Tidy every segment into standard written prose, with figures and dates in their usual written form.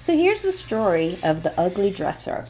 So here's the story of the ugly dresser.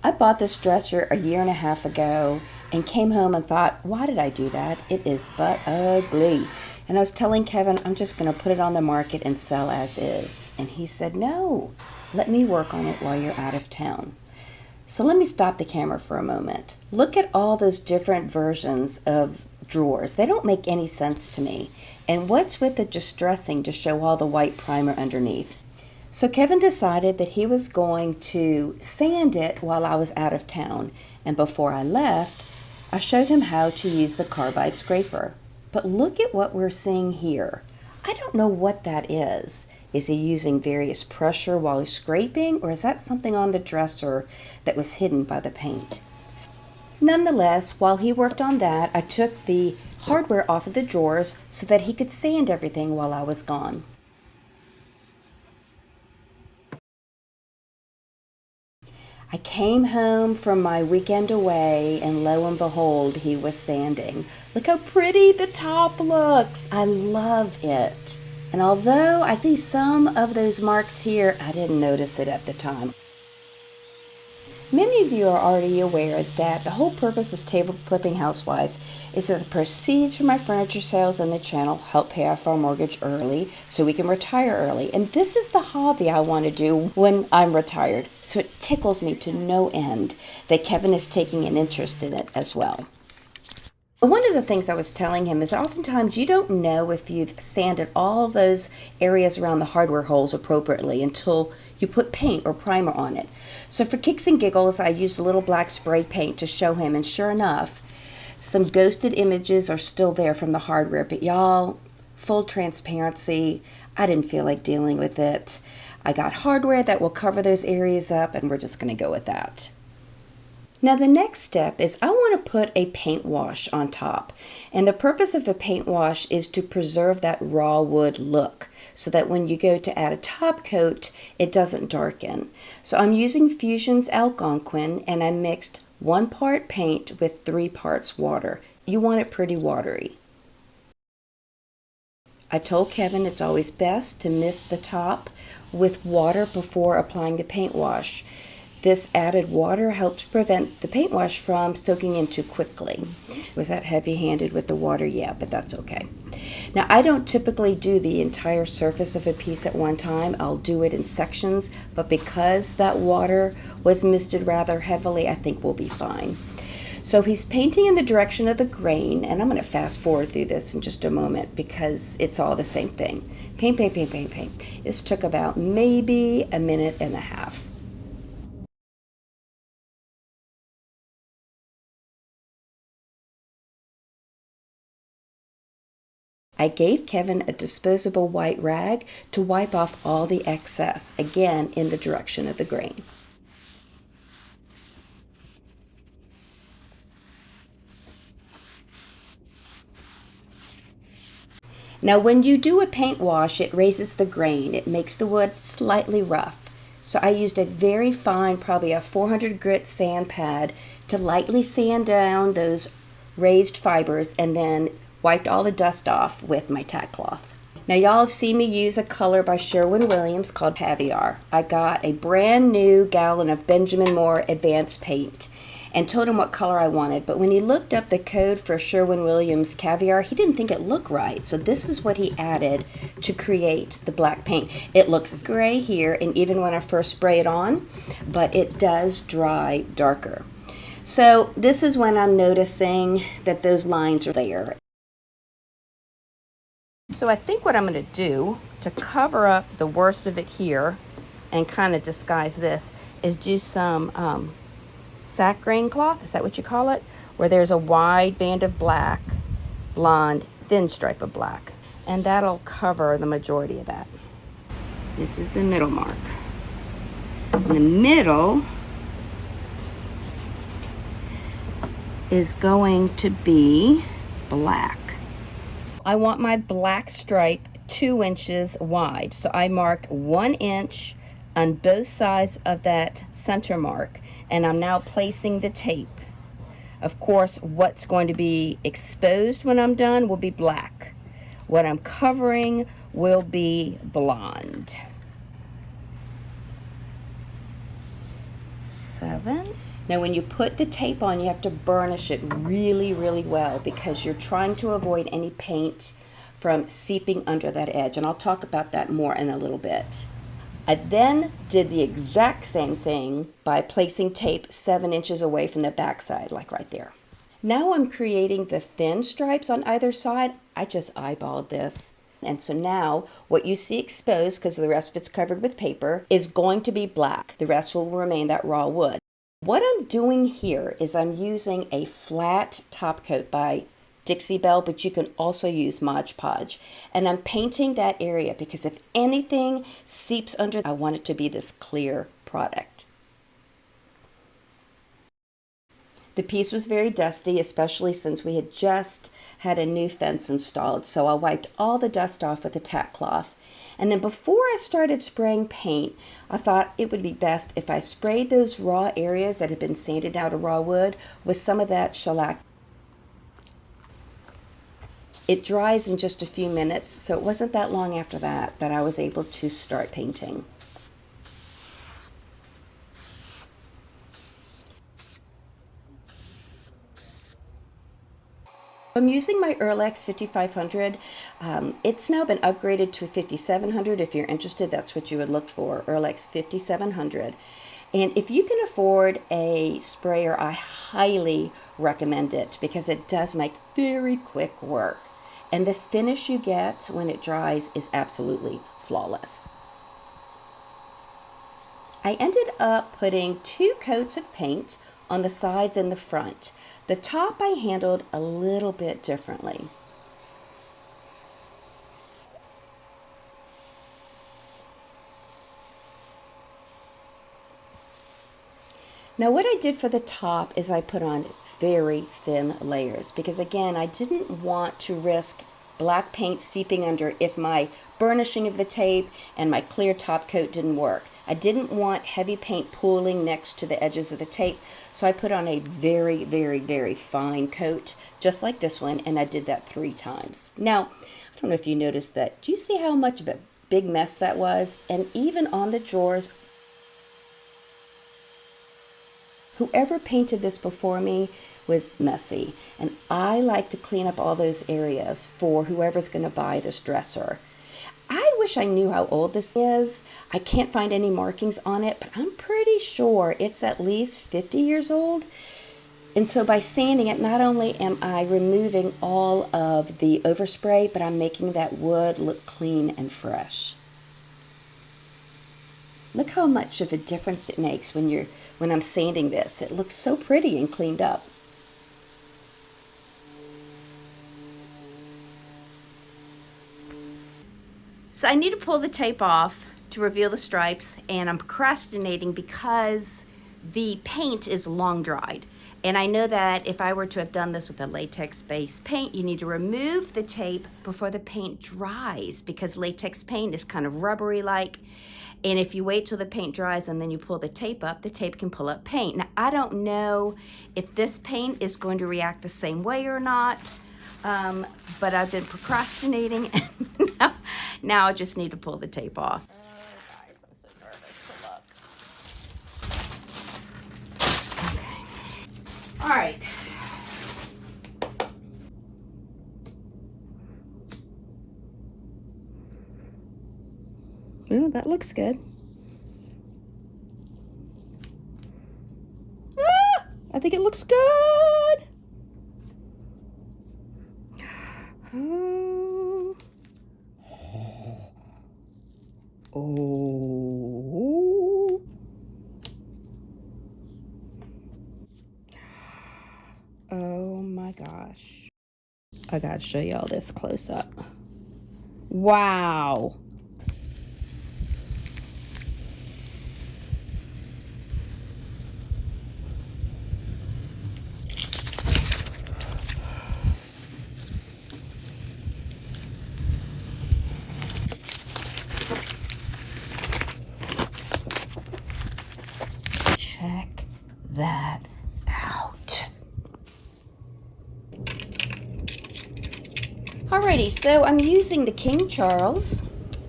I bought this dresser a year and a half ago and came home and thought, why did I do that? It is but ugly. And I was telling Kevin, I'm just going to put it on the market and sell as is. And he said, no, let me work on it while you're out of town. So let me stop the camera for a moment. Look at all those different versions of drawers. They don't make any sense to me. And what's with the distressing to show all the white primer underneath? So Kevin decided that he was going to sand it while I was out of town, and before I left, I showed him how to use the carbide scraper. But look at what we're seeing here. I don't know what that is. Is he using various pressure while he's scraping, or is that something on the dresser that was hidden by the paint? Nonetheless, while he worked on that, I took the hardware off of the drawers so that he could sand everything while I was gone. I came home from my weekend away, and lo and behold, he was sanding. Look how pretty the top looks. I love it. And although I see some of those marks here, I didn't notice it at the time. Many of you are already aware that the whole purpose of Table Flipping Housewife is that the proceeds from my furniture sales on the channel help pay off our mortgage early so we can retire early. And this is the hobby I want to do when I'm retired. So it tickles me to no end that Kevin is taking an interest in it as well. One of the things I was telling him is oftentimes you don't know if you've sanded all of those areas around the hardware holes appropriately until you put paint or primer on it. So for kicks and giggles, I used a little black spray paint to show him, and sure enough, some ghosted images are still there from the hardware. But y'all, full transparency, I didn't feel like dealing with it. I got hardware that will cover those areas up, and we're just going to go with that. Now the next step is I want to put a paint wash on top, and the purpose of a paint wash is to preserve that raw wood look so that when you go to add a top coat it doesn't darken. So I'm using Fusion's Algonquin, and I mixed 1 part paint with 3 parts water. You want it pretty watery. I told Kevin it's always best to mist the top with water before applying the paint wash. This added water helps prevent the paint wash from soaking in too quickly. Was that heavy-handed with the water? Yeah, but that's okay. Now, I don't typically do the entire surface of a piece at one time. I'll do it in sections, but because that water was misted rather heavily, I think we'll be fine. So he's painting in the direction of the grain, and I'm going to fast forward through this in just a moment because it's all the same thing. Paint, paint, paint, paint, paint. This took about maybe a minute and a half. I gave Kevin a disposable white rag to wipe off all the excess, again in the direction of the grain. Now when you do a paint wash, it raises the grain. It makes the wood slightly rough. So I used a very fine, probably a 400 grit sand pad to lightly sand down those raised fibers, and then wiped all the dust off with my tack cloth. Now y'all have seen me use a color by Sherwin-Williams called Caviar. I got a brand new gallon of Benjamin Moore Advanced Paint and told him what color I wanted, but when he looked up the code for Sherwin-Williams Caviar, he didn't think it looked right. So this is what he added to create the black paint. It looks gray here, and even when I first spray it on, but it does dry darker. So this is when I'm noticing that those lines are there. So I think what I'm going to do to cover up the worst of it here and kind of disguise this is do some sack grain cloth, is that what you call it? Where there's a wide band of black, blonde, thin stripe of black. And that'll cover the majority of that. This is the middle mark. In the middle is going to be black. I want my black stripe 2 inches wide. So I marked 1 inch on both sides of that center mark, and I'm now placing the tape. Of course, what's going to be exposed when I'm done will be black. What I'm covering will be blonde. 7. Now when you put the tape on, you have to burnish it really, really well because you're trying to avoid any paint from seeping under that edge. And I'll talk about that more in a little bit. I then did the exact same thing by placing tape 7 inches away from the backside, like right there. Now I'm creating the thin stripes on either side. I just eyeballed this. And so now what you see exposed, because the rest of it's covered with paper, is going to be black. The rest will remain that raw wood. What I'm doing here is I'm using a flat top coat by Dixie Belle, but you can also use Mod Podge. And I'm painting that area because if anything seeps under, I want it to be this clear product. The piece was very dusty, especially since we had just had a new fence installed, so I wiped all the dust off with a tack cloth. And then before I started spraying paint, I thought it would be best if I sprayed those raw areas that had been sanded out of raw wood with some of that shellac. It dries in just a few minutes, so it wasn't that long after that I was able to start painting. I'm using my Erlex 5500. It's now been upgraded to 5700. If you're interested, that's what you would look for, Erlex 5700. And if you can afford a sprayer, I highly recommend it because it does make very quick work. And the finish you get when it dries is absolutely flawless. I ended up putting 2 coats of paint on the sides and the front. The top I handled a little bit differently. Now what I did for the top is I put on very thin layers because again I didn't want to risk black paint seeping under if my burnishing of the tape and my clear top coat didn't work. I didn't want heavy paint pooling next to the edges of the tape, so I put on a very, very, very fine coat, just like this one, and I did that 3 times. Now, I don't know if you noticed that. Do you see how much of a big mess that was? And even on the drawers, whoever painted this before me was messy, and I like to clean up all those areas for whoever's going to buy this dresser. I wish I knew how old this is. I can't find any markings on it, but I'm pretty sure it's at least 50 years old. And so by sanding it, not only am I removing all of the overspray, but I'm making that wood look clean and fresh. Look how much of a difference it makes when I'm sanding this. It looks so pretty and cleaned up. So I need to pull the tape off to reveal the stripes, and I'm procrastinating because the paint is long dried. And I know that if I were to have done this with a latex-based paint, you need to remove the tape before the paint dries because latex paint is kind of rubbery-like. And if you wait till the paint dries and then you pull the tape up, the tape can pull up paint. Now, I don't know if this paint is going to react the same way or not, but I've been procrastinating, and now I just need to pull the tape off. Oh, guys, I'm so nervous to look. Okay. All right. Ooh, that looks good. Ah, I think it looks good. Oh. Oh. Oh my gosh. I gotta show y'all this close up. Wow. Check that out. Alrighty, so I'm using the King Charles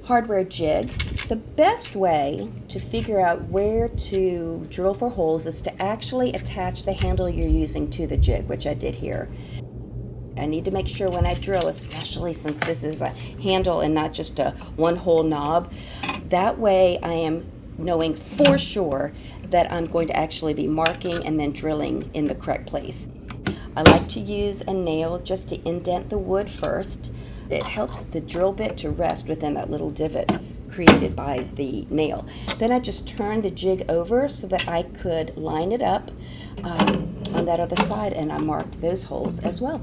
hardware jig. The best way to figure out where to drill for holes is to actually attach the handle you're using to the jig, which I did here. I need to make sure when I drill, especially since this is a handle and not just a one-hole knob, that way I am knowing for sure that I'm going to actually be marking and then drilling in the correct place. I like to use a nail just to indent the wood first. It helps the drill bit to rest within that little divot created by the nail. Then I just turn the jig over so that I could line it up on that other side, and I marked those holes as well.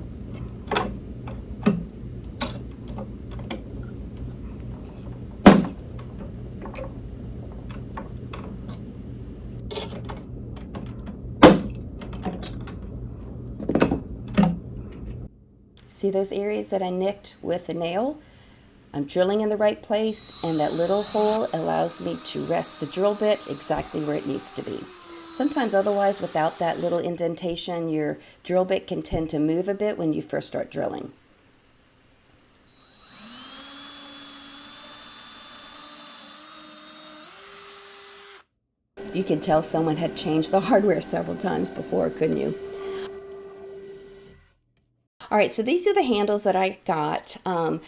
See those areas that I nicked with the nail? I'm drilling in the right place, and that little hole allows me to rest the drill bit exactly where it needs to be. Sometimes otherwise, without that little indentation, your drill bit can tend to move a bit when you first start drilling. You could tell someone had changed the hardware several times before, couldn't you? All right, so these are the handles that I got. I'm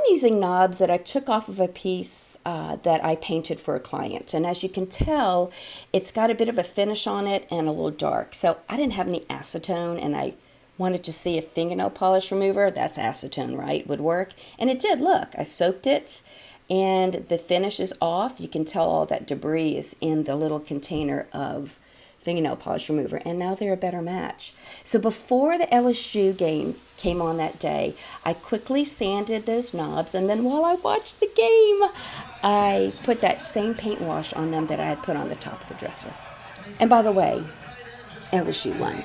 using knobs that I took off of a piece that I painted for a client. And as you can tell, it's got a bit of a finish on it and a little dark. So I didn't have any acetone, and I wanted to see if fingernail polish remover, that's acetone, right, would work. And it did. Look, I soaked it, and the finish is off. You can tell all that debris is in the little container of fingernail polish remover, and now they're a better match. So before the LSU game came on that day, I quickly sanded those knobs, and then while I watched the game, I put that same paint wash on them that I had put on the top of the dresser. And by the way, LSU won.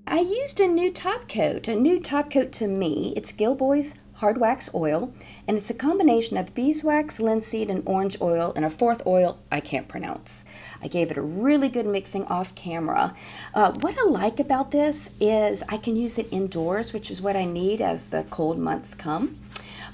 I used a new top coat to me. It's Gilboy's Hard Wax Oil, and it's a combination of beeswax, linseed, and orange oil, and a fourth oil I can't pronounce. I gave it a really good mixing off camera. What I like about this is I can use it indoors, which is what I need as the cold months come.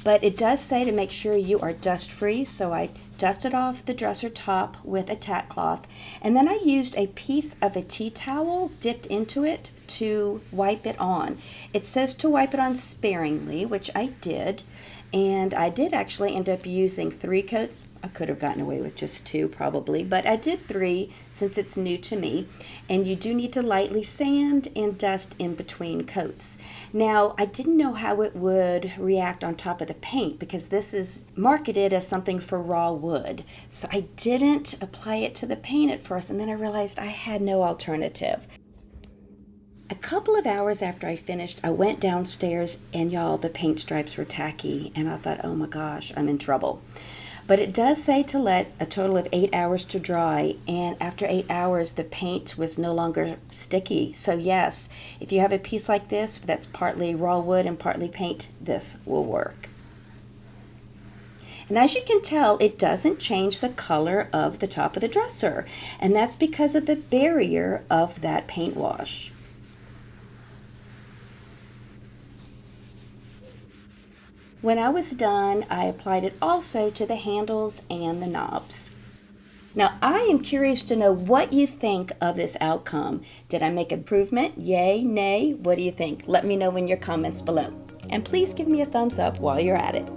But it does say to make sure you are dust free, so I dusted off the dresser top with a tack cloth, and then I used a piece of a tea towel dipped into it to wipe it on. It says to wipe it on sparingly, which I did, and I did actually end up using 3 coats. I could have gotten away with just 2 probably, but I did 3 since it's new to me. And you do need to lightly sand and dust in between coats. Now, I didn't know how it would react on top of the paint because this is marketed as something for raw wood. So I didn't apply it to the paint at first, and then I realized I had no alternative. A couple of hours after I finished, I went downstairs, and y'all, the paint stripes were tacky, and I thought, oh my gosh, I'm in trouble. But it does say to let a total of 8 hours to dry, and after 8 hours, the paint was no longer sticky. So yes, if you have a piece like this that's partly raw wood and partly paint, this will work. And as you can tell, it doesn't change the color of the top of the dresser, and that's because of the barrier of that paint wash. When I was done, I applied it also to the handles and the knobs. Now, I am curious to know what you think of this outcome. Did I make improvement? Yay, nay? What do you think? Let me know in your comments below. And please give me a thumbs up while you're at it.